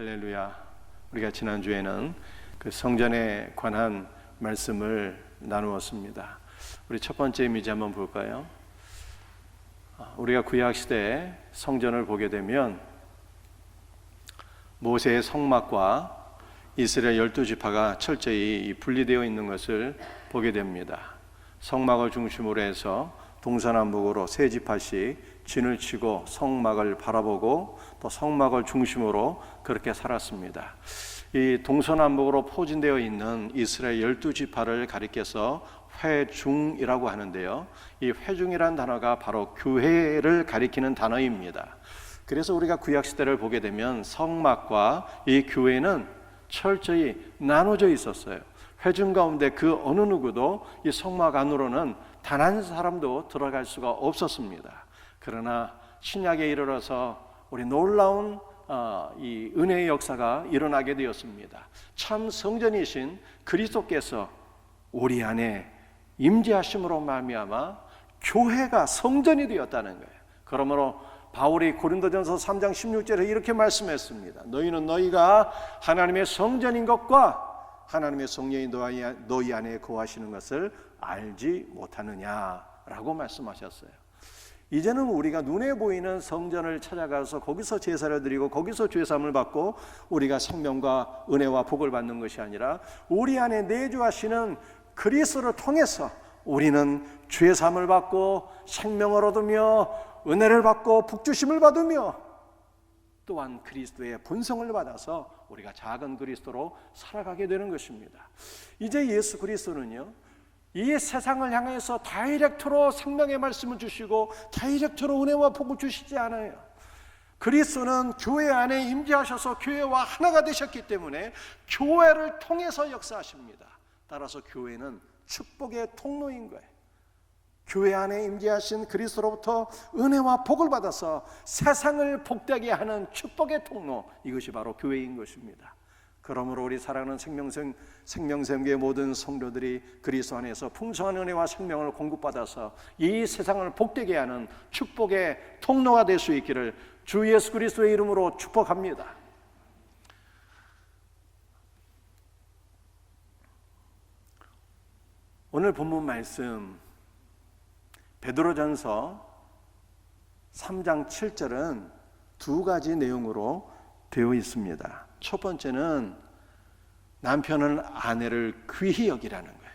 할렐루야. 우리가 지난주에는 그 성전에 관한 말씀을 나누었습니다. 우리 첫 번째 이미지 한번 볼까요? 우리가 구약시대에 성전을 보게 되면 모세의 성막과 이스라엘 12지파가 철저히 분리되어 있는 것을 보게 됩니다. 성막을 중심으로 해서 동서남북으로 세 지파씩 진을 치고 성막을 바라보고 또 성막을 중심으로 그렇게 살았습니다. 이 동서남북으로 포진되어 있는 이스라엘 12지파를 가리켜서 회중이라고 하는데요, 이 회중이라는 단어가 바로 교회를 가리키는 단어입니다. 그래서 우리가 구약시대를 보게 되면 성막과 이 교회는 철저히 나눠져 있었어요. 회중 가운데 그 어느 누구도 이 성막 안으로는 단 한 사람도 들어갈 수가 없었습니다. 그러나 신약에 이르러서 우리 놀라운 이 은혜의 역사가 일어나게 되었습니다. 참 성전이신 그리스도께서 우리 안에 임재하심으로 말미암아 교회가 성전이 되었다는 거예요. 그러므로 바울이 고린도전서 3장 16절에 이렇게 말씀했습니다. 너희는 너희가 하나님의 성전인 것과 하나님의 성령이 너희 안에 거하시는 것을 알지 못하느냐라고 말씀하셨어요. 이제는 우리가 눈에 보이는 성전을 찾아가서 거기서 제사를 드리고 거기서 죄사함을 받고 우리가 생명과 은혜와 복을 받는 것이 아니라 우리 안에 내주하시는 그리스도를 통해서 우리는 죄사함을 받고 생명을 얻으며 은혜를 받고 복주심을 받으며 또한 그리스도의 본성을 받아서 우리가 작은 그리스도로 살아가게 되는 것입니다. 이제 예수 그리스도는요, 이 세상을 향해서 다이렉트로 생명의 말씀을 주시고 다이렉트로 은혜와 복을 주시지 않아요. 그리스도는 교회 안에 임재하셔서 교회와 하나가 되셨기 때문에 교회를 통해서 역사하십니다. 따라서 교회는 축복의 통로인 거예요. 교회 안에 임재하신 그리스도로부터 은혜와 복을 받아서 세상을 복되게 하는 축복의 통로, 이것이 바로 교회인 것입니다. 그러므로 우리 사랑하는 생명샘교의 모든 성도들이 그리스도 안에서 풍성한 은혜와 생명을 공급받아서 이 세상을 복되게 하는 축복의 통로가 될 수 있기를 주 예수 그리스도의 이름으로 축복합니다. 오늘 본문 말씀 베드로전서 3장 7절은 두 가지 내용으로 되어 있습니다. 첫 번째는 남편은 아내를 귀히 여기라는 거예요.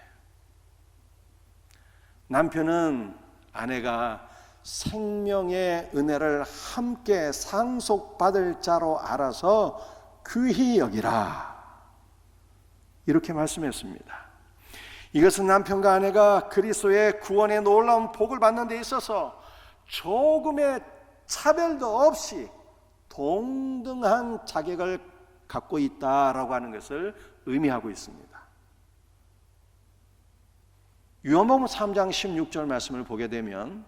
남편은 아내가 생명의 은혜를 함께 상속받을 자로 알아서 귀히 여기라, 이렇게 말씀했습니다. 이것은 남편과 아내가 그리스도의 구원의 놀라운 복을 받는 데 있어서 조금의 차별도 없이 동등한 자격을 갖고 있다라고 하는 것을 의미하고 있습니다. 요한복음 3장 16절 말씀을 보게 되면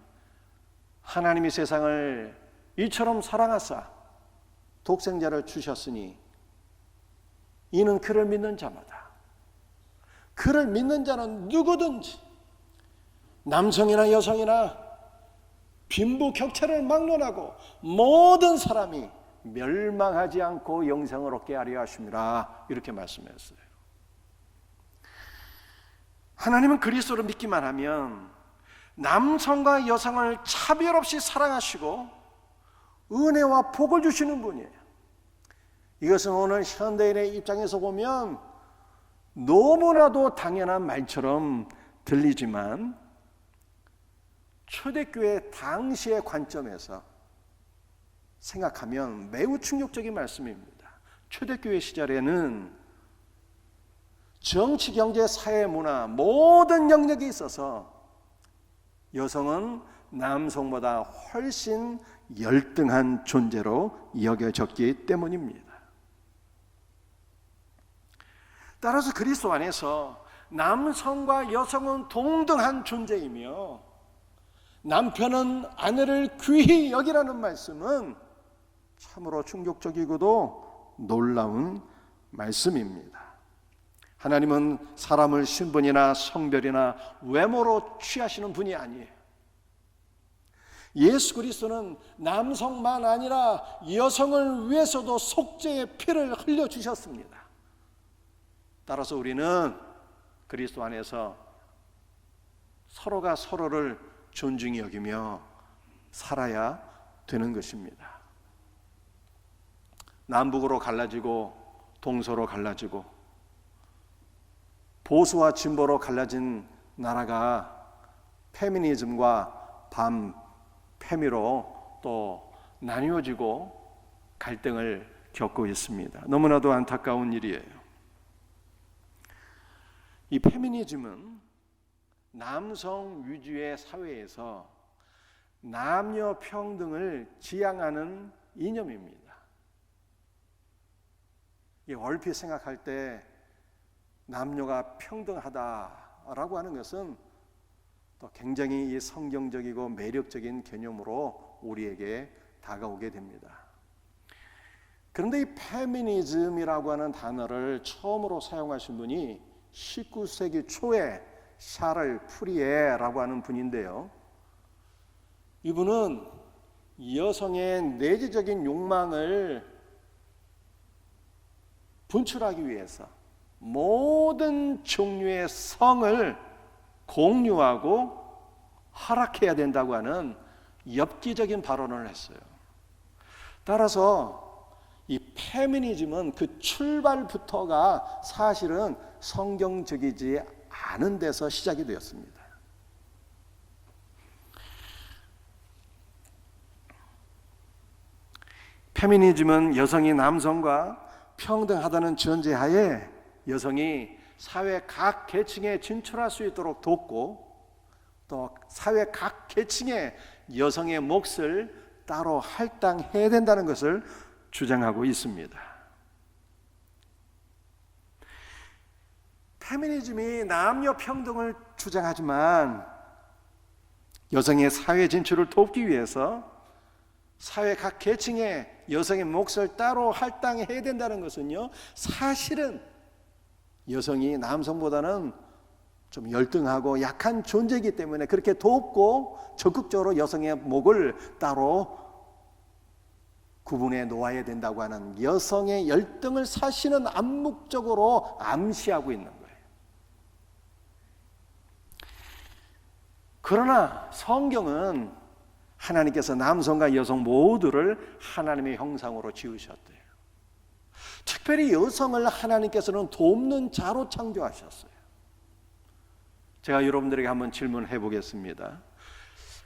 하나님이 세상을 이처럼 사랑하사 독생자를 주셨으니 이는 그를 믿는 자마다, 그를 믿는 자는 누구든지 남성이나 여성이나 빈부격차를 막론하고 모든 사람이 멸망하지 않고 영생을 얻게 하려 하심이라, 이렇게 말씀했어요. 하나님은 그리스도를 믿기만 하면 남성과 여성을 차별 없이 사랑하시고 은혜와 복을 주시는 분이에요. 이것은 오늘 현대인의 입장에서 보면 너무나도 당연한 말처럼 들리지만 초대교회 당시의 관점에서 생각하면 매우 충격적인 말씀입니다. 초대교회 시절에는 정치, 경제, 사회, 문화 모든 영역에 있어서 여성은 남성보다 훨씬 열등한 존재로 여겨졌기 때문입니다. 따라서 그리스도 안에서 남성과 여성은 동등한 존재이며 남편은 아내를 귀히 여기라는 말씀은 참으로 충격적이고도 놀라운 말씀입니다. 하나님은 사람을 신분이나 성별이나 외모로 취하시는 분이 아니에요. 예수 그리스도는 남성만 아니라 여성을 위해서도 속죄의 피를 흘려주셨습니다. 따라서 우리는 그리스도 안에서 서로가 서로를 존중히 여기며 살아야 되는 것입니다. 남북으로 갈라지고 동서로 갈라지고 보수와 진보로 갈라진 나라가 페미니즘과 반페미로 또 나뉘어지고 갈등을 겪고 있습니다. 너무나도 안타까운 일이에요. 이 페미니즘은 남성 위주의 사회에서 남녀 평등을 지향하는 이념입니다. 얼핏 생각할 때 남녀가 평등하다라고 하는 것은 또 굉장히 성경적이고 매력적인 개념으로 우리에게 다가오게 됩니다. 그런데 이 페미니즘이라고 하는 단어를 처음으로 사용하신 분이 19세기 초에 샤를 프리에라고 하는 분인데요. 이분은 여성의 내재적인 욕망을 분출하기 위해서 모든 종류의 성을 공유하고 허락해야 된다고 하는 엽기적인 발언을 했어요. 따라서 이 페미니즘은 그 출발부터가 사실은 성경적이지 않은 데서 시작이 되었습니다. 페미니즘은 여성이 남성과 평등하다는 전제하에 여성이 사회 각 계층에 진출할 수 있도록 돕고 또 사회 각 계층에 여성의 몫을 따로 할당해야 된다는 것을 주장하고 있습니다. 페미니즘이 남녀 평등을 주장하지만 여성의 사회 진출을 돕기 위해서 사회 각 계층에 여성의 몫을 따로 할당해야 된다는 것은요, 사실은 여성이 남성보다는 좀 열등하고 약한 존재이기 때문에 그렇게 돕고 적극적으로 여성의 몫을 따로 구분해 놓아야 된다고 하는 여성의 열등을 사실은 암묵적으로 암시하고 있는 거예요. 그러나 성경은 하나님께서 남성과 여성 모두를 하나님의 형상으로 지으셨대요. 특별히 여성을 하나님께서는 돕는 자로 창조하셨어요. 제가 여러분들에게 한번 질문해 보겠습니다.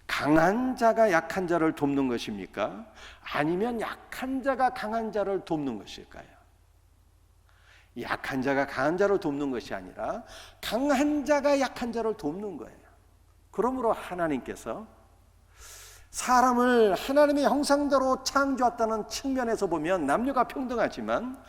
강한 자가 약한 자를 돕는 것입니까? 아니면 약한 자가 강한 자를 돕는 것일까요? 약한 자가 강한 자를 돕는 것이 아니라 강한 자가 약한 자를 돕는 거예요. 그러므로 하나님께서 사람을 하나님의 형상대로 창조했다는 측면에서 보면 남녀가 평등하지만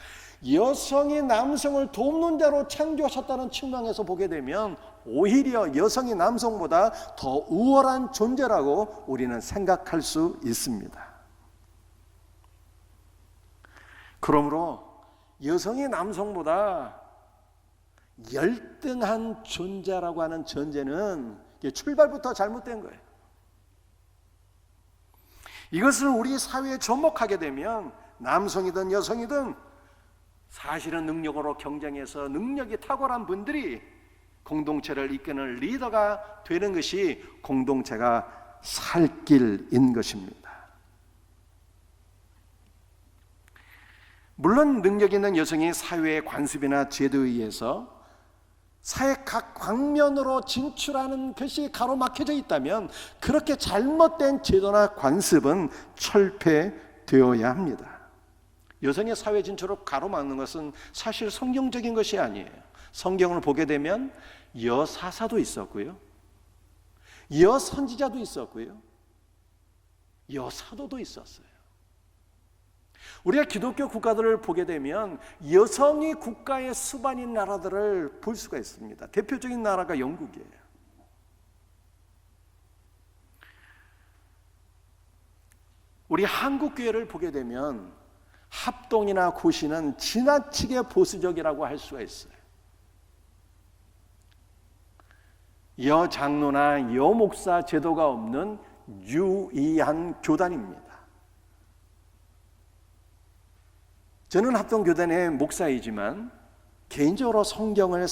여성이 남성을 돕는 자로 창조하셨다는 측면에서 보게 되면 오히려 여성이 남성보다 더 우월한 존재라고 우리는 생각할 수 있습니다. 그러므로 여성이 남성보다 열등한 존재라고 하는 전제는 출발부터 잘못된 거예요. 이것을 우리 사회에 접목하게 되면 남성이든 여성이든 사실은 능력으로 경쟁해서 능력이 탁월한 분들이 공동체를 이끄는 리더가 되는 것이 공동체가 살 길인 것입니다. 물론 능력 있는 여성이 사회의 관습이나 제도에 의해서 사회 각 방면으로 진출하는 것이 가로막혀져 있다면 그렇게 잘못된 제도나 관습은 철폐되어야 합니다. 여성의 사회 진출을 가로막는 것은 사실 성경적인 것이 아니에요. 성경을 보게 되면 여사사도 있었고요, 여선지자도 있었고요, 여사도도 있었어요. 우리가 기독교 국가들을 보게 되면 여성이 국가의 수반인 나라들을 볼 수가 있습니다. 대표적인 나라가 영국이에요. 우리 한국교회를 보게 되면 합동이나 고시는 지나치게 보수적이라고 할 수가 있어요. 여장로나 여목사 제도가 없는 유의한 교단입니다. 저는 합동교단의 목사이지만 개인적으로 성경을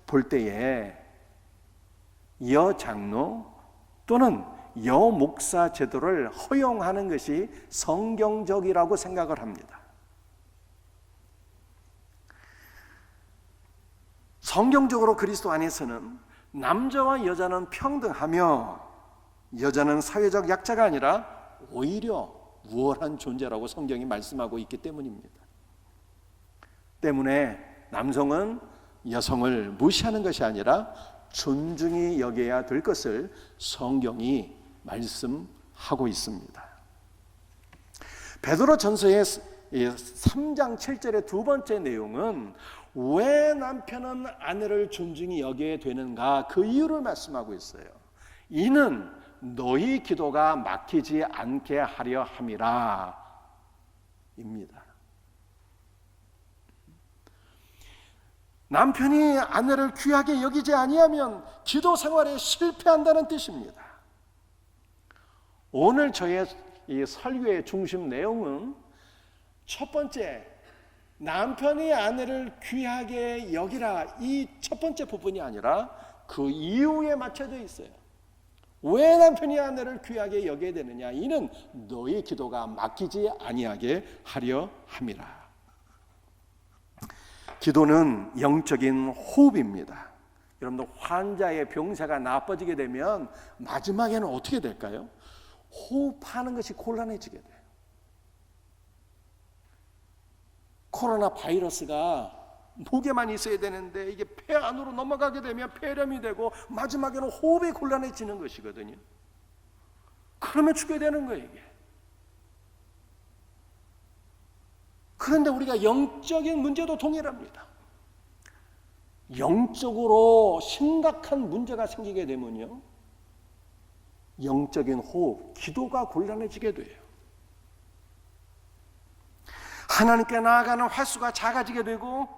볼 때에 여장로 또는 여목사 제도를 허용하는 것이 성경적이라고 생각을 합니다. 성경적으로 그리스도 안에서는 남자와 여자는 평등하며 여자는 사회적 약자가 아니라 오히려 우월한 존재라고 성경이 말씀하고 있기 때문입니다. 때문에 남성은 여성을 무시하는 것이 아니라 존중히 여겨야 될 것을 성경이 말씀하고 있습니다. 베드로전서의 3장 7절의 두 번째 내용은 왜 남편은 아내를 존중히 여겨야 되는가, 그 이유를 말씀하고 있어요. 이는 너희 기도가 막히지 않게 하려 함이라 입니다. 남편이 아내를 귀하게 여기지 아니하면 기도 생활에 실패한다는 뜻입니다. 오늘 저의 이 설교의 중심 내용은 첫 번째, 남편이 아내를 귀하게 여기라, 이 첫 번째 부분이 아니라 그 이유에 맞춰져 있어요. 왜 남편이 아내를 귀하게 여겨야 되느냐? 이는 너희 기도가 막히지 아니하게 하려 함이라. 기도는 영적인 호흡입니다. 여러분들, 환자의 병세가 나빠지게 되면 마지막에는 어떻게 될까요? 호흡하는 것이 곤란해지게 돼요. 코로나 바이러스가 목에만 있어야 되는데 이게 폐 안으로 넘어가게 되면 폐렴이 되고 마지막에는 호흡이 곤란해지는 것이거든요. 그러면 죽게 되는 거예요, 이게. 그런데 우리가 영적인 문제도 동일합니다. 영적으로 심각한 문제가 생기게 되면요, 영적인 호흡, 기도가 곤란해지게 돼요. 하나님께 나아가는 횟수가 작아지게 되고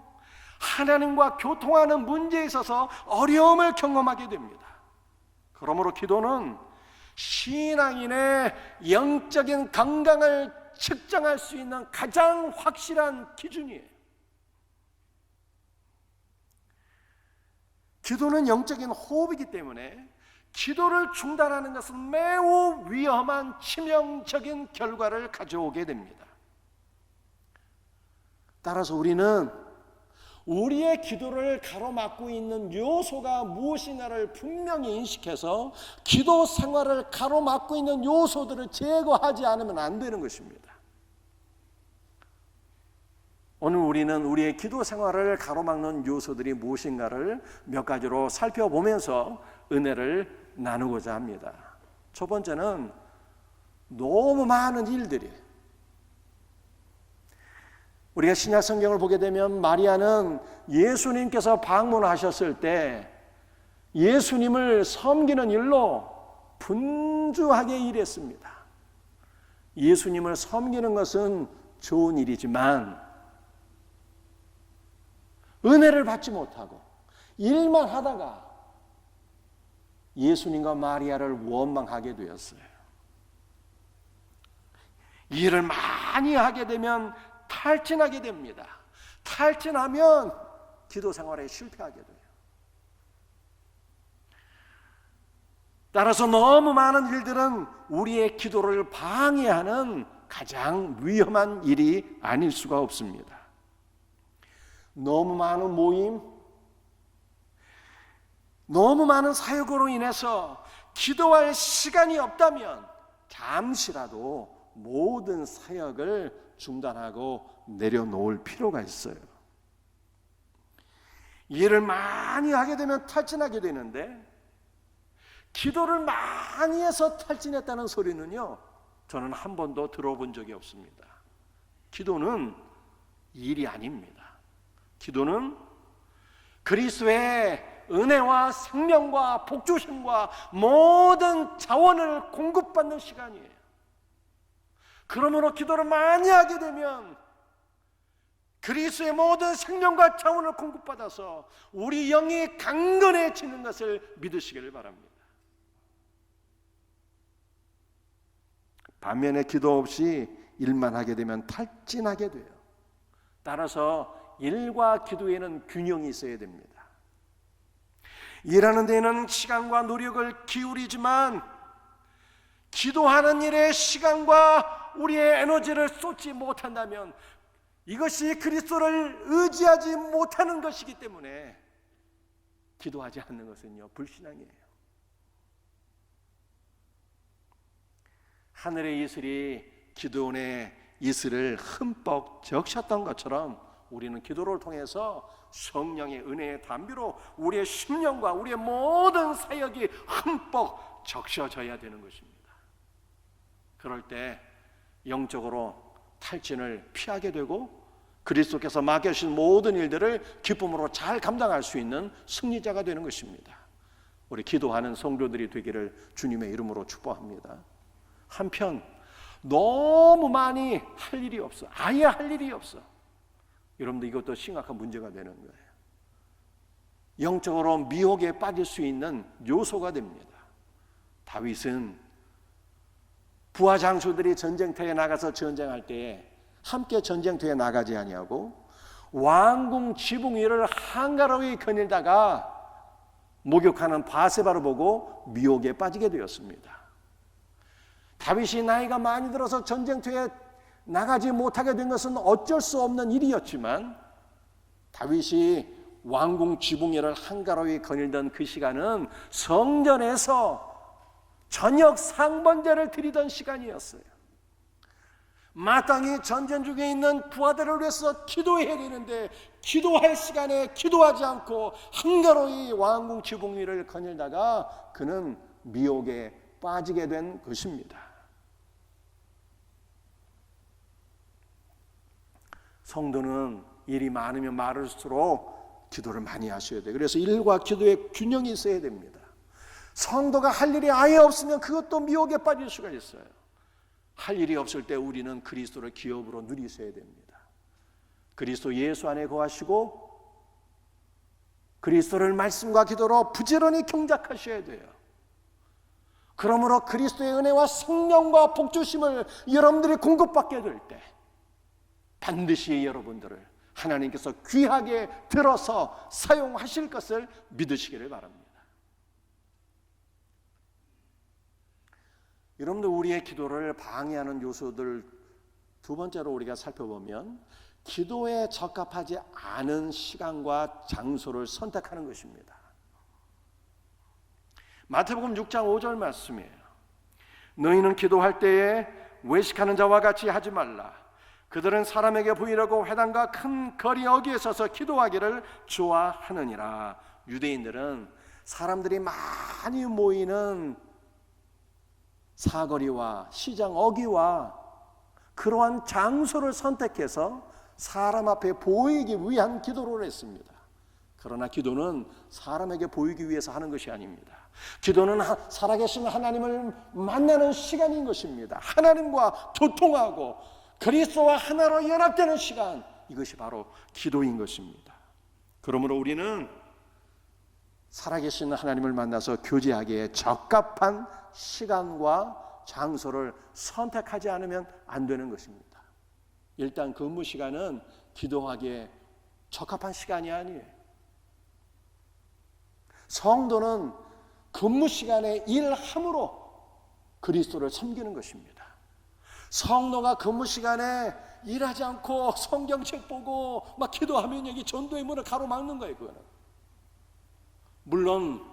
하나님과 교통하는 문제에 있어서 어려움을 경험하게 됩니다. 그러므로 기도는 신앙인의 영적인 건강을 측정할 수 있는 가장 확실한 기준이에요. 기도는 영적인 호흡이기 때문에 기도를 중단하는 것은 매우 위험한 치명적인 결과를 가져오게 됩니다. 따라서 우리는 우리의 기도를 가로막고 있는 요소가 무엇인가를 분명히 인식해서 기도 생활을 가로막고 있는 요소들을 제거하지 않으면 안 되는 것입니다. 오늘 우리는 우리의 기도 생활을 가로막는 요소들이 무엇인가를 몇 가지로 살펴보면서 은혜를 나누고자 합니다. 첫 번째는 너무 많은 일들이, 우리가 신약 성경을 보게 되면 마리아는 예수님께서 방문하셨을 때 예수님을 섬기는 일로 분주하게 일했습니다. 예수님을 섬기는 것은 좋은 일이지만 은혜를 받지 못하고 일만 하다가 예수님과 마리아를 원망하게 되었어요. 일을 많이 하게 되면 탈진하게 됩니다. 탈진하면 기도 생활에 실패하게 돼요. 따라서 너무 많은 일들은 우리의 기도를 방해하는 가장 위험한 일이 아닐 수가 없습니다. 너무 많은 모임, 너무 많은 사역으로 인해서 기도할 시간이 없다면 잠시라도 모든 사역을 중단하고 내려놓을 필요가 있어요. 일을 많이 하게 되면 탈진하게 되는데 기도를 많이 해서 탈진했다는 소리는요, 저는 한 번도 들어본 적이 없습니다. 기도는 일이 아닙니다. 기도는 그리스도의 은혜와 생명과 복주심과 모든 자원을 공급받는 시간이에요. 그러므로 기도를 많이 하게 되면 그리스도의 모든 생명과 자원을 공급받아서 우리 영이 강건해지는 것을 믿으시기를 바랍니다. 반면에 기도 없이 일만 하게 되면 탈진하게 돼요. 따라서 일과 기도에는 균형이 있어야 됩니다. 일하는 데에는 시간과 노력을 기울이지만 기도하는 일에 시간과 우리의 에너지를 쏟지 못한다면 이것이 그리스도를 의지하지 못하는 것이기 때문에 기도하지 않는 것은요, 불신앙이에요. 하늘의 이슬이 기드온의 이슬을 흠뻑 적셨던 것처럼 우리는 기도를 통해서 성령의 은혜의 담비로 우리의 심령과 우리의 모든 사역이 흠뻑 적셔져야 되는 것입니다. 그럴 때 영적으로 탈진을 피하게 되고 그리스도께서 맡겨주신 모든 일들을 기쁨으로 잘 감당할 수 있는 승리자가 되는 것입니다. 우리 기도하는 성도들이 되기를 주님의 이름으로 축복합니다. 한편 너무 많이 할 일이 없어. 아예 할 일이 없어. 여러분들 이것도 심각한 문제가 되는 거예요. 영적으로 미혹에 빠질 수 있는 요소가 됩니다. 다윗은 부하 장수들이 전쟁터에 나가서 전쟁할 때에 함께 전쟁터에 나가지 아니하고 왕궁 지붕 위를 한가로이 거닐다가 목욕하는 바세바를 보고 미혹에 빠지게 되었습니다. 다윗이 나이가 많이 들어서 전쟁터에 나가지 못하게 된 것은 어쩔 수 없는 일이었지만 다윗이 왕궁 지붕 위를 한가로이 거닐던 그 시간은 성전에서 저녁 상번제를 드리던 시간이었어요. 마땅히 전쟁 중에 있는 부하들을 위해서 기도해야 되는데 기도할 시간에 기도하지 않고 한가로이 왕궁 지붕 위를 거닐다가 그는 미혹에 빠지게 된 것입니다. 성도는 일이 많으면 많을수록 기도를 많이 하셔야 돼요. 그래서 일과 기도의 균형이 있어야 됩니다. 성도가 할 일이 아예 없으면 그것도 미혹에 빠질 수가 있어요. 할 일이 없을 때 우리는 그리스도를 기업으로 누리셔야 됩니다. 그리스도 예수 안에 거하시고 그리스도를 말씀과 기도로 부지런히 경작하셔야 돼요. 그러므로 그리스도의 은혜와 성령과 복주심을 여러분들이 공급받게 될 때 반드시 여러분들을 하나님께서 귀하게 들어서 사용하실 것을 믿으시기를 바랍니다. 여러분들 우리의 기도를 방해하는 요소들 두 번째로 우리가 살펴보면 기도에 적합하지 않은 시간과 장소를 선택하는 것입니다. 마태복음 6장 5절 말씀이에요. 너희는 기도할 때에 외식하는 자와 같이 하지 말라. 그들은 사람에게 보이려고 회당과 큰 거리 어귀에 서서 기도하기를 좋아하느니라. 유대인들은 사람들이 많이 모이는 사거리와 시장 어귀와 그러한 장소를 선택해서 사람 앞에 보이기 위한 기도를 했습니다. 그러나 기도는 사람에게 보이기 위해서 하는 것이 아닙니다. 기도는 살아계신 하나님을 만나는 시간인 것입니다. 하나님과 소통하고 그리스도와 하나로 연합되는 시간, 이것이 바로 기도인 것입니다. 그러므로 우리는 살아계신 하나님을 만나서 교제하기에 적합한 시간과 장소를 선택하지 않으면 안 되는 것입니다. 일단 근무 시간은 기도하기에 적합한 시간이 아니에요. 성도는 근무 시간에 일함으로 그리스도를 섬기는 것입니다. 성도가 근무 시간에 일하지 않고 성경책 보고 막 기도하면 여기 전도의 문을 가로막는 거예요. 그거는 물론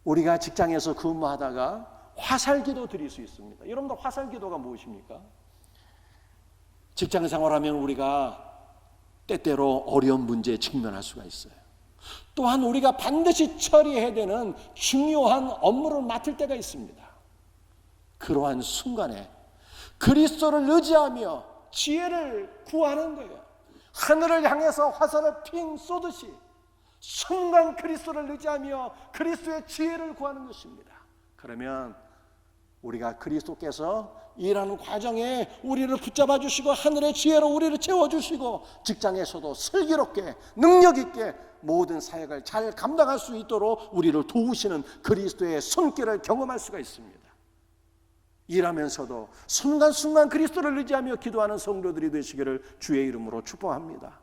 우리가 직장에서 근무하다가 화살기도 드릴 수 있습니다. 여러분들 화살기도가 무엇입니까? 직장 생활하면 우리가 때때로 어려운 문제에 직면할 수가 있어요. 또한 우리가 반드시 처리해야 되는 중요한 업무를 맡을 때가 있습니다. 그러한 순간에 그리스도를 의지하며 지혜를 구하는 거예요. 하늘을 향해서 화살을 핑 쏘듯이 순간 그리스도를 의지하며 그리스도의 지혜를 구하는 것입니다. 그러면 우리가 그리스도께서 일하는 과정에 우리를 붙잡아 주시고 하늘의 지혜로 우리를 채워주시고 직장에서도 슬기롭게 능력 있게 모든 사역을 잘 감당할 수 있도록 우리를 도우시는 그리스도의 손길을 경험할 수가 있습니다. 일하면서도 순간순간 그리스도를 의지하며 기도하는 성도들이 되시기를 주의 이름으로 축복합니다.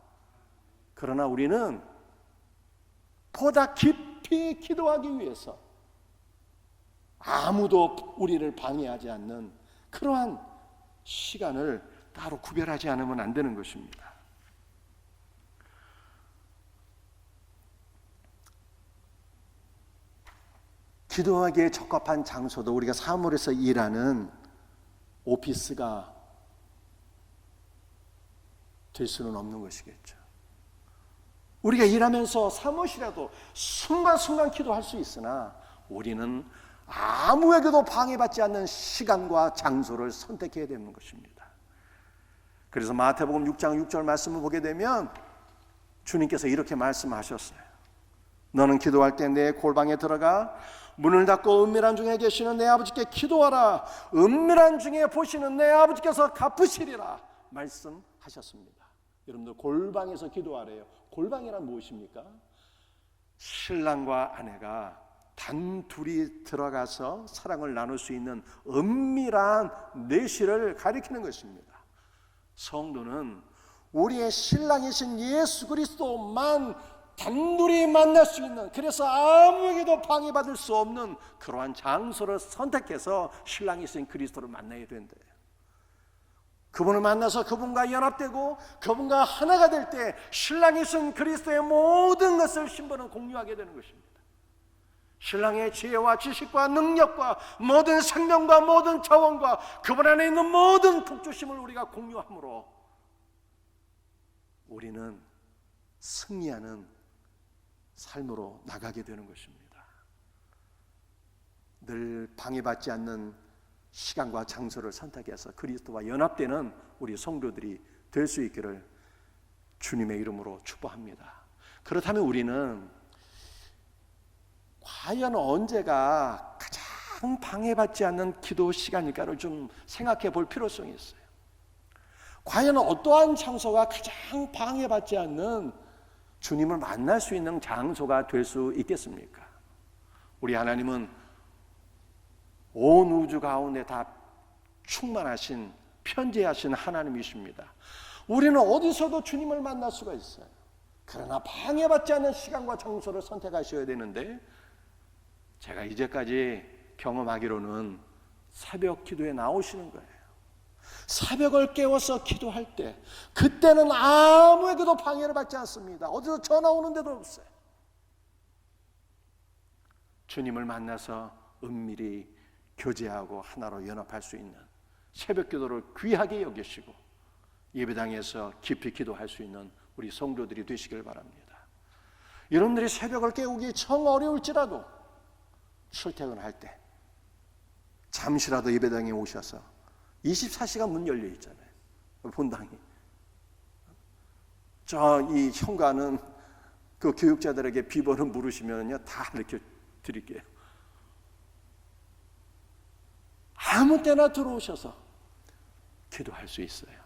그러나 우리는 보다 깊이 기도하기 위해서 아무도 우리를 방해하지 않는 그러한 시간을 따로 구별하지 않으면 안 되는 것입니다. 기도하기에 적합한 장소도 우리가 사물에서 일하는 오피스가 될 수는 없는 것이겠죠. 우리가 일하면서 사무실에도 순간순간 기도할 수 있으나 우리는 아무에게도 방해받지 않는 시간과 장소를 선택해야 되는 것입니다. 그래서 마태복음 6장 6절 말씀을 보게 되면 주님께서 이렇게 말씀하셨어요. 너는 기도할 때 내 골방에 들어가 문을 닫고 은밀한 중에 계시는 내 아버지께 기도하라. 은밀한 중에 보시는 내 아버지께서 갚으시리라 말씀하셨습니다. 여러분들 골방에서 기도하래요. 골방이란 무엇입니까? 신랑과 아내가 단둘이 들어가서 사랑을 나눌 수 있는 은밀한 내실을 가리키는 것입니다. 성도는 우리의 신랑이신 예수 그리스도만 단둘이 만날 수 있는, 그래서 아무에게도 방해받을 수 없는 그러한 장소를 선택해서 신랑이신 그리스도를 만나야 된대요. 그분을 만나서 그분과 연합되고 그분과 하나가 될 때 신랑이신 그리스도의 모든 것을 신부는 공유하게 되는 것입니다. 신랑의 지혜와 지식과 능력과 모든 생명과 모든 자원과 그분 안에 있는 모든 복주심을 우리가 공유함으로 우리는 승리하는 삶으로 나가게 되는 것입니다. 늘 방해받지 않는 시간과 장소를 선택해서 그리스도와 연합되는 우리 성도들이 될 수 있기를 주님의 이름으로 축복합니다. 그렇다면 우리는 과연 언제가 가장 방해받지 않는 기도 시간일까를 좀 생각해 볼 필요성이 있어요. 과연 어떠한 장소가 가장 방해받지 않는 주님을 만날 수 있는 장소가 될 수 있겠습니까? 우리 하나님은 온 우주 가운데 다 충만하신 편재하신 하나님이십니다. 우리는 어디서도 주님을 만날 수가 있어요. 그러나 방해받지 않는 시간과 장소를 선택하셔야 되는데, 제가 이제까지 경험하기로는 새벽 기도에 나오시는 거예요. 새벽을 깨워서 기도할 때 그때는 아무에게도 방해를 받지 않습니다. 어디서 전화 오는 데도 없어요. 주님을 만나서 은밀히 교제하고 하나로 연합할 수 있는 새벽 기도를 귀하게 여기시고 예배당에서 깊이 기도할 수 있는 우리 성도들이 되시길 바랍니다. 여러분들이 새벽을 깨우기 정 어려울지라도 출퇴근할 때 잠시라도 예배당에 오셔서 24시간 문 열려 있잖아요. 본당이. 이 현관은 그 교육자들에게 비번을 물으시면요 다 이렇게 드릴게요. 아무 때나 들어오셔서 기도할 수 있어요.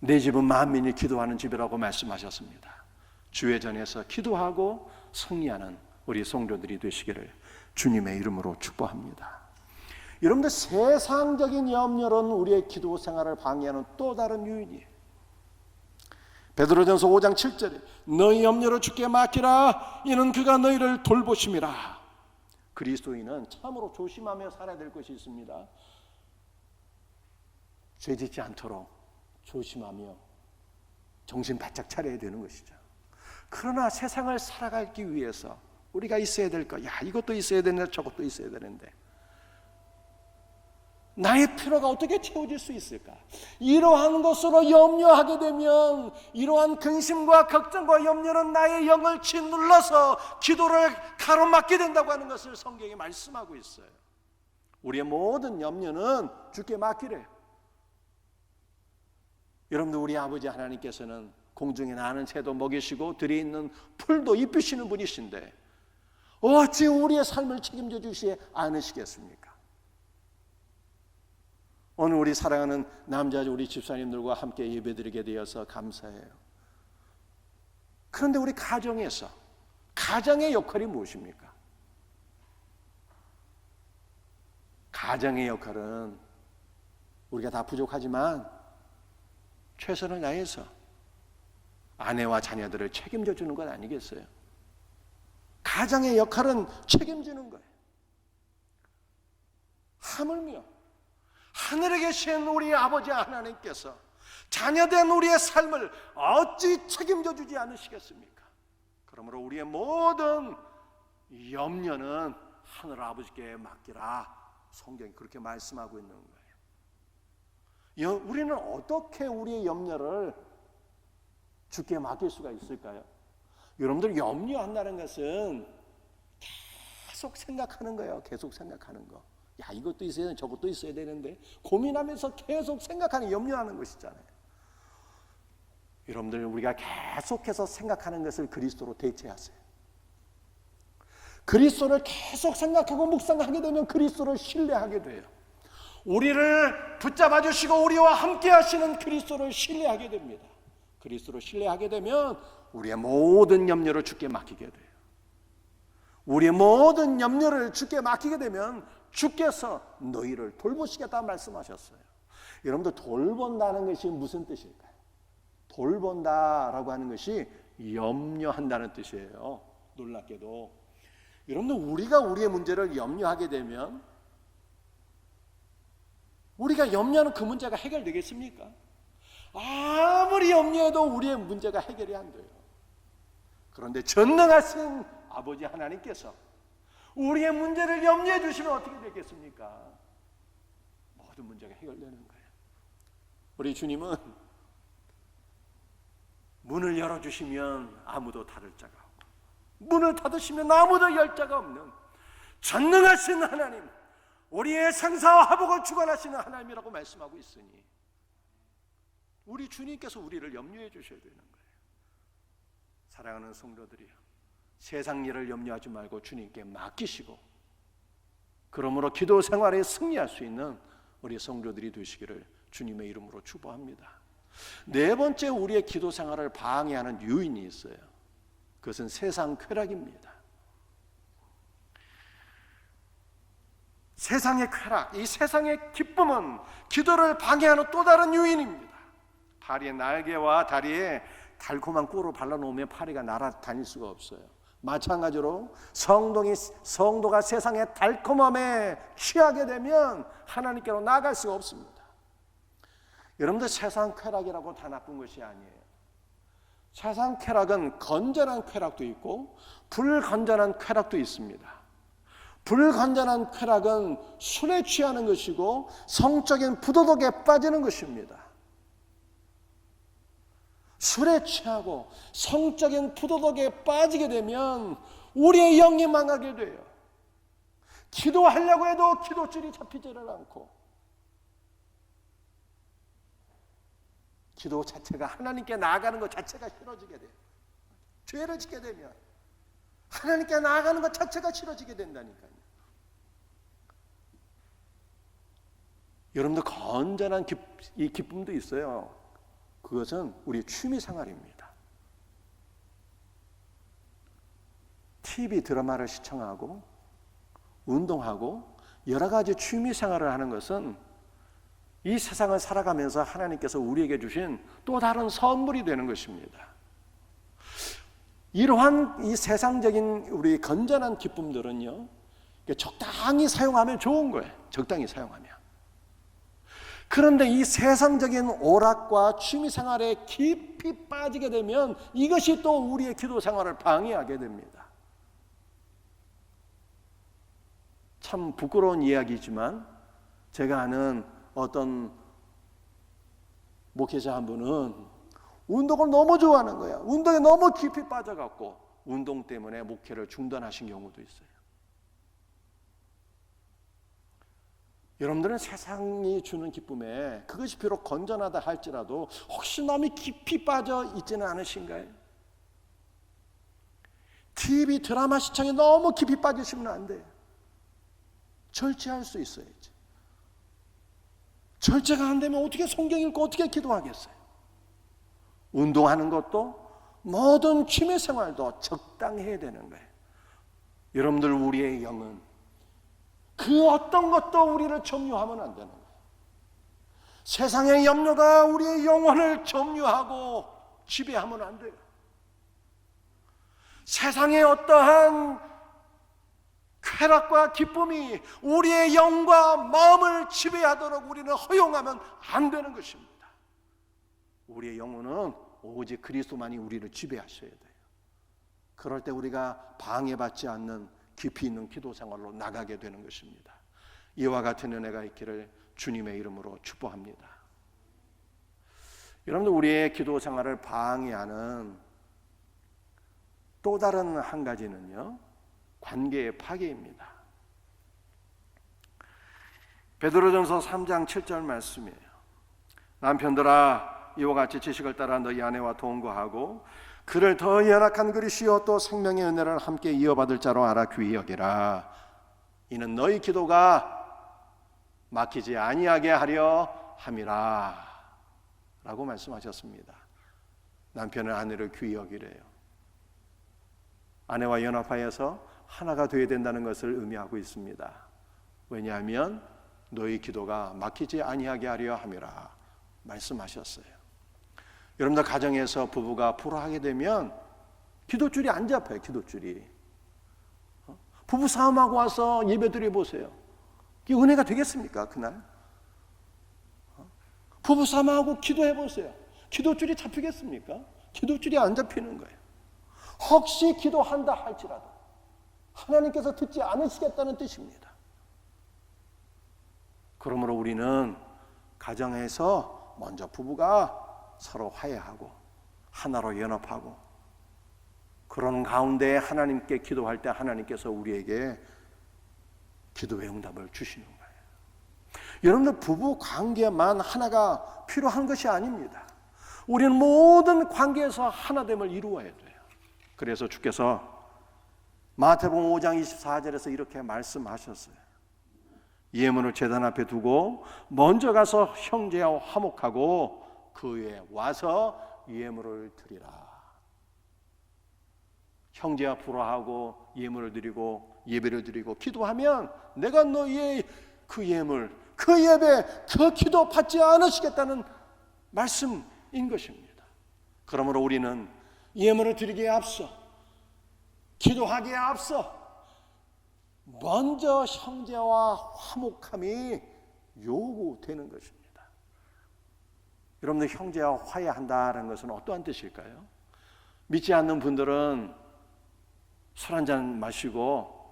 내 집은 만민이 기도하는 집이라고 말씀하셨습니다. 주회전에서 기도하고 승리하는 우리 성도들이 되시기를 주님의 이름으로 축복합니다. 여러분들, 세상적인 염려는 우리의 기도 생활을 방해하는 또 다른 요인이에요. 베드로전서 5장 7절에 너희 염려를 주께 맡기라 이는 그가 너희를 돌보심이라. 그리스도인은 참으로 조심하며 살아야 될 것이 있습니다. 죄짓지 않도록 조심하며 정신 바짝 차려야 되는 것이죠. 그러나 세상을 살아가기 위해서 우리가 있어야 될 것, 이것도 있어야 되는데 저것도 있어야 되는데 나의 필요가 어떻게 채워질 수 있을까? 이러한 것으로 염려하게 되면 이러한 근심과 걱정과 염려는 나의 영을 짓눌러서 기도를 가로막게 된다고 하는 것을 성경이 말씀하고 있어요. 우리의 모든 염려는 주께 맡기래요. 여러분들, 우리 아버지 하나님께서는 공중에 나는 새도 먹이시고 들에 있는 풀도 입히시는 분이신데 어찌 우리의 삶을 책임져 주시지 않으시겠습니까? 오늘 우리 사랑하는 남자 우리 집사님들과 함께 예배드리게 되어서 감사해요. 그런데 우리 가정에서 가정의 역할이 무엇입니까? 가정의 역할은 우리가 다 부족하지만 최선을 다해서 아내와 자녀들을 책임져 주는 것 아니겠어요? 가장의 역할은 책임지는 거예요. 하물며 하늘에 계신 우리 아버지 하나님께서 자녀된 우리의 삶을 어찌 책임져 주지 않으시겠습니까? 그러므로 우리의 모든 염려는 하늘 아버지께 맡기라. 성경이 그렇게 말씀하고 있는 거예요. 우리는 어떻게 우리의 염려를 주께 맡길 수가 있을까요? 여러분들 염려한다는 것은 계속 생각하는 거예요. 계속 생각하는 거. 야, 이것도 있어야 되는데 저것도 있어야 되는데 고민하면서 계속 생각하는, 염려하는 것이잖아요. 여러분들, 우리가 계속해서 생각하는 것을 그리스도로 대체하세요. 그리스도를 계속 생각하고 묵상하게 되면 그리스도를 신뢰하게 돼요. 우리를 붙잡아 주시고 우리와 함께 하시는 그리스도를 신뢰하게 됩니다. 그리스도를 신뢰하게 되면 우리의 모든 염려를 주께 맡기게 돼요. 우리의 모든 염려를 주께 맡기게 되면 주께서 너희를 돌보시겠다 말씀하셨어요. 여러분들, 돌본다는 것이 무슨 뜻일까요? 돌본다라고 하는 것이 염려한다는 뜻이에요. 놀랍게도 여러분들, 우리가 우리의 문제를 염려하게 되면 우리가 염려하는 그 문제가 해결되겠습니까? 아무리 염려해도 우리의 문제가 해결이 안 돼요. 그런데 전능하신 아버지 하나님께서 우리의 문제를 염려해 주시면 어떻게 되겠습니까? 모든 문제가 해결되는 거예요. 우리 주님은 문을 열어주시면 아무도 닫을 자가 없고, 문을 닫으시면 아무도 열 자가 없는 전능하신 하나님, 우리의 생사와 화복을 주관하시는 하나님이라고 말씀하고 있으니 우리 주님께서 우리를 염려해 주셔야 되는 거예요. 사랑하는 성도들이요, 세상 일을 염려하지 말고 주님께 맡기시고, 그러므로 기도 생활에 승리할 수 있는 우리 성도들이 되시기를 주님의 이름으로 축복합니다. 네 번째, 우리의 기도 생활을 방해하는 요인이 있어요. 그것은 세상 쾌락입니다. 세상의 쾌락, 이 세상의 기쁨은 기도를 방해하는 또 다른 요인입니다. 파리의 날개와 다리에 달콤한 꿀을 발라놓으면 파리가 날아다닐 수가 없어요. 마찬가지로 성도가 세상의 달콤함에 취하게 되면 하나님께로 나아갈 수가 없습니다. 여러분들, 세상 쾌락이라고 다 나쁜 것이 아니에요. 세상 쾌락은 건전한 쾌락도 있고 불건전한 쾌락도 있습니다. 불건전한 쾌락은 술에 취하는 것이고 성적인 부도덕에 빠지는 것입니다. 술에 취하고 성적인 부도덕에 빠지게 되면 우리의 영이 망하게 돼요. 기도하려고 해도 기도줄이 잡히지를 않고, 기도 자체가, 하나님께 나아가는 것 자체가 싫어지게 돼요. 죄를 짓게 되면 하나님께 나아가는 것 자체가 싫어지게 된다니까요. 여러분들, 건전한 이 기쁨도 있어요. 그것은 우리 취미 생활입니다. TV 드라마를 시청하고 운동하고 여러 가지 취미 생활을 하는 것은 이 세상을 살아가면서 하나님께서 우리에게 주신 또 다른 선물이 되는 것입니다. 이러한 이 세상적인 우리 건전한 기쁨들은요, 적당히 사용하면 좋은 거예요. 적당히 사용하면. 그런데 이 세상적인 오락과 취미생활에 깊이 빠지게 되면 이것이 또 우리의 기도 생활을 방해하게 됩니다. 참 부끄러운 이야기지만 제가 아는 어떤 목회자 한 분은 운동을 너무 좋아하는 거야. 운동에 너무 깊이 빠져갖고 운동 때문에 목회를 중단하신 경우도 있어요. 여러분들은 세상이 주는 기쁨에 그것이 비록 건전하다 할지라도 혹시 너무 깊이 빠져 있지는 않으신가요? TV 드라마 시청에 너무 깊이 빠지시면 안 돼요. 절제할 수 있어야지. 절제가 안 되면 어떻게 성경 읽고 어떻게 기도하겠어요? 운동하는 것도 모든 취미 생활도 적당히 해야 되는 거예요. 여러분들, 우리의 영은 그 어떤 것도 우리를 점유하면 안 되는 거예요. 세상의 염려가 우리의 영혼을 점유하고 지배하면 안 돼요. 세상의 어떠한 쾌락과 기쁨이 우리의 영과 마음을 지배하도록 우리는 허용하면 안 되는 것입니다. 우리의 영혼은 오직 그리스도만이 우리를 지배하셔야 돼요. 그럴 때 우리가 방해받지 않는 깊이 있는 기도 생활로 나가게 되는 것입니다. 이와 같은 은혜가 있기를 주님의 이름으로 축복합니다. 여러분들, 우리의 기도 생활을 방해하는 또 다른 한 가지는요, 관계의 파괴입니다. 베드로전서 3장 7절 말씀이에요. 남편들아, 이와 같이 지식을 따라 너희 아내와 동거하고 그를 더 연약한 그리시요 또 생명의 은혜를 함께 이어받을 자로 알아 귀히 여기라. 이는 너희 기도가 막히지 아니하게 하려 함이라 라고 말씀하셨습니다. 남편은 아내를 귀히 여기래요. 아내와 연합하여서 하나가 되어야 된다는 것을 의미하고 있습니다. 왜냐하면 너희 기도가 막히지 아니하게 하려 함이라 말씀하셨어요. 여러분들 가정에서 부부가 불화하게 되면 기도줄이 안 잡혀요. 기도줄이. 부부 싸움하고 와서 예배 드려보세요. 이게 은혜가 되겠습니까? 그날? 부부 싸움하고 기도해보세요. 기도줄이 잡히겠습니까? 기도줄이 안 잡히는 거예요. 혹시 기도한다 할지라도 하나님께서 듣지 않으시겠다는 뜻입니다. 그러므로 우리는 가정에서 먼저 부부가 서로 화해하고 하나로 연합하고 그런 가운데 하나님께 기도할 때 하나님께서 우리에게 기도의 응답을 주시는 거예요. 여러분들, 부부 관계만 하나가 필요한 것이 아닙니다. 우리는 모든 관계에서 하나됨을 이루어야 돼요. 그래서 주께서 마태복음 5장 24절에서 이렇게 말씀하셨어요. 예물을 제단 앞에 두고 먼저 가서 형제와 화목하고 그 후에 와서 예물을 드리라. 형제와 불화하고 예물을 드리고 예배를 드리고 기도하면 내가 너희의 그 예물, 그 예배, 그 기도 받지 않으시겠다는 말씀인 것입니다. 그러므로 우리는 예물을 드리기에 앞서, 기도하기에 앞서 먼저 형제와 화목함이 요구되는 것입니다. 여러분들, 형제와 화해한다는 것은 어떠한 뜻일까요? 믿지 않는 분들은 술 한잔 마시고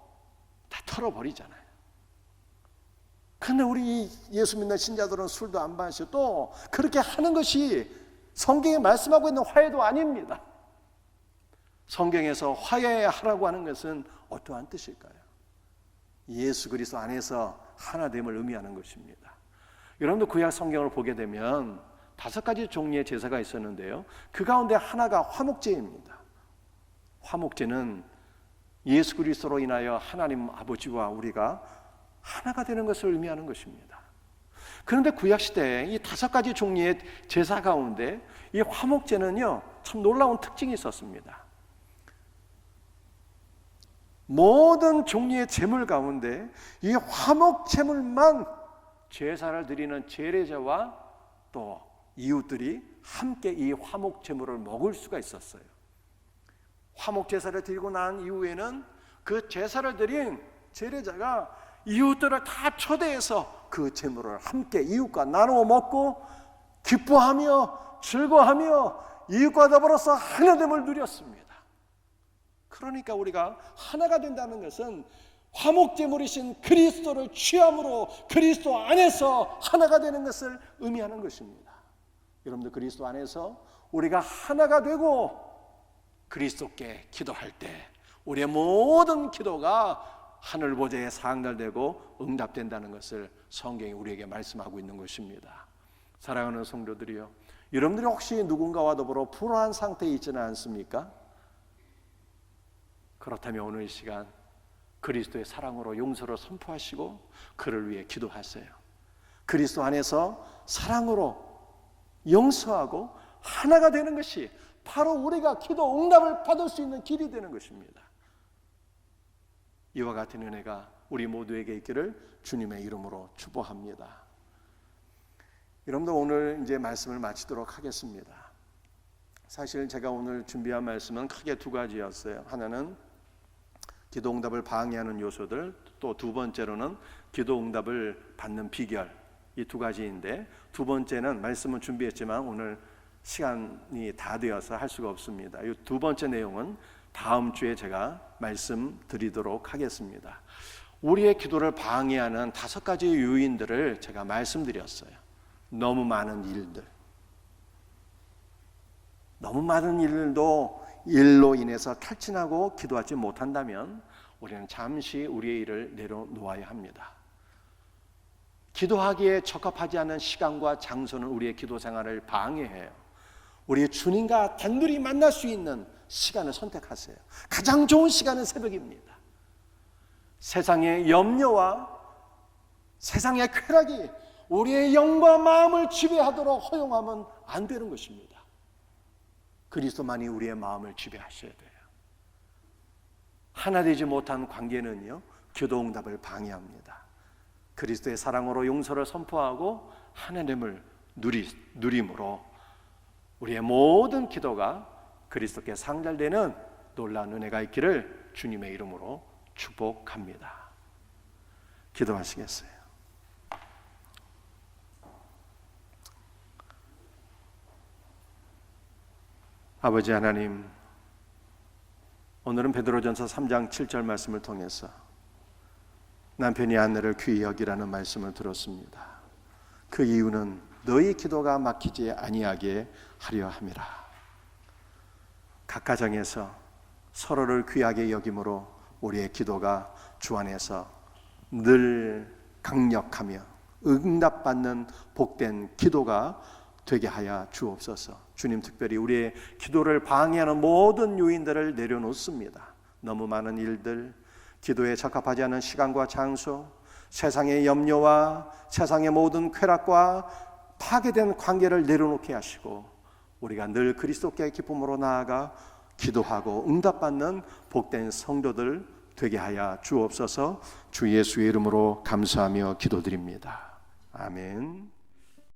다 털어버리잖아요. 그런데 우리 예수 믿는 신자들은 술도 안 마시고 또 그렇게 하는 것이 성경에 말씀하고 있는 화해도 아닙니다. 성경에서 화해하라고 하는 것은 어떠한 뜻일까요? 예수 그리스도 안에서 하나됨을 의미하는 것입니다. 여러분들, 구약 성경을 보게 되면 5가지 종류의 제사가 있었는데요, 그 가운데 하나가 화목제입니다. 화목제는 예수 그리스도로 인하여 하나님 아버지와 우리가 하나가 되는 것을 의미하는 것입니다. 그런데 구약시대에 이 5가지 종류의 제사 가운데 이 화목제는요, 참 놀라운 특징이 있었습니다. 모든 종류의 제물 가운데 이 화목제물만 제사를 드리는 제례자와 또 이웃들이 함께 이 화목제물을 먹을 수가 있었어요. 화목제사를 드리고 난 이후에는 그 제사를 드린 제례자가 이웃들을 다 초대해서 그 제물을 함께 이웃과 나누어 먹고 기뻐하며 즐거워하며 이웃과 더불어서 하나됨을 누렸습니다. 그러니까 우리가 하나가 된다는 것은 화목제물이신 그리스도를 취함으로 그리스도 안에서 하나가 되는 것을 의미하는 것입니다. 여러분들, 그리스도 안에서 우리가 하나가 되고 그리스도께 기도할 때 우리의 모든 기도가 하늘 보좌에 상달되고 응답된다는 것을 성경이 우리에게 말씀하고 있는 것입니다. 사랑하는 성도들이요, 여러분들이 혹시 누군가와 더불어 불화한 상태에 있지는 않습니까? 그렇다면 오늘 이 시간 그리스도의 사랑으로 용서를 선포하시고 그를 위해 기도하세요. 그리스도 안에서 사랑으로 용서하고 하나가 되는 것이 바로 우리가 기도 응답을 받을 수 있는 길이 되는 것입니다. 이와 같은 은혜가 우리 모두에게 있기를 주님의 이름으로 축복합니다. 여러분들, 오늘 이제 말씀을 마치도록 하겠습니다. 사실 제가 오늘 준비한 말씀은 크게 두 가지였어요. 하나는 기도응답을 방해하는 요소들, 또 두 번째로는 기도응답을 받는 비결, 이 두 가지인데, 두 번째는 말씀은 준비했지만 오늘 시간이 다 되어서 할 수가 없습니다. 이 두 번째 내용은 다음 주에 제가 말씀드리도록 하겠습니다. 우리의 기도를 방해하는 5가지 요인들을 제가 말씀드렸어요. 너무 많은 일들, 너무 많은 일로 인해서 탈진하고 기도하지 못한다면 우리는 잠시 우리의 일을 내려놓아야 합니다. 기도하기에 적합하지 않은 시간과 장소는 우리의 기도 생활을 방해해요. 우리 주님과 단둘이 만날 수 있는 시간을 선택하세요. 가장 좋은 시간은 새벽입니다. 세상의 염려와 세상의 쾌락이 우리의 영과 마음을 지배하도록 허용하면 안 되는 것입니다. 그리스도만이 우리의 마음을 지배하셔야 돼요. 하나 되지 못한 관계는요, 기도응답을 방해합니다. 그리스도의 사랑으로 용서를 선포하고 하나님을 누림으로 우리의 모든 기도가 그리스도께 상달되는 놀라운 은혜가 있기를 주님의 이름으로 축복합니다. 기도하시겠어요? 아버지 하나님, 오늘은 베드로전서 3장 7절 말씀을 통해서 남편이 아내를 귀히 여기라는 말씀을 들었습니다. 그 이유는 너희 기도가 막히지 아니하게 하려 함이라. 각 가정에서 서로를 귀하게 여김으로 우리의 기도가 주 안에서 늘 강력하며 응답받는 복된 기도가 되게 하여 주옵소서. 주님, 특별히 우리의 기도를 방해하는 모든 요인들을 내려놓습니다. 너무 많은 일들, 기도에 적합하지 않은 시간과 장소, 세상의 염려와 세상의 모든 쾌락과 파괴된 관계를 내려놓게 하시고 우리가 늘 그리스도께 기쁨으로 나아가 기도하고 응답받는 복된 성도들 되게 하여 주옵소서. 주 예수의 이름으로 감사하며 기도드립니다. 아멘.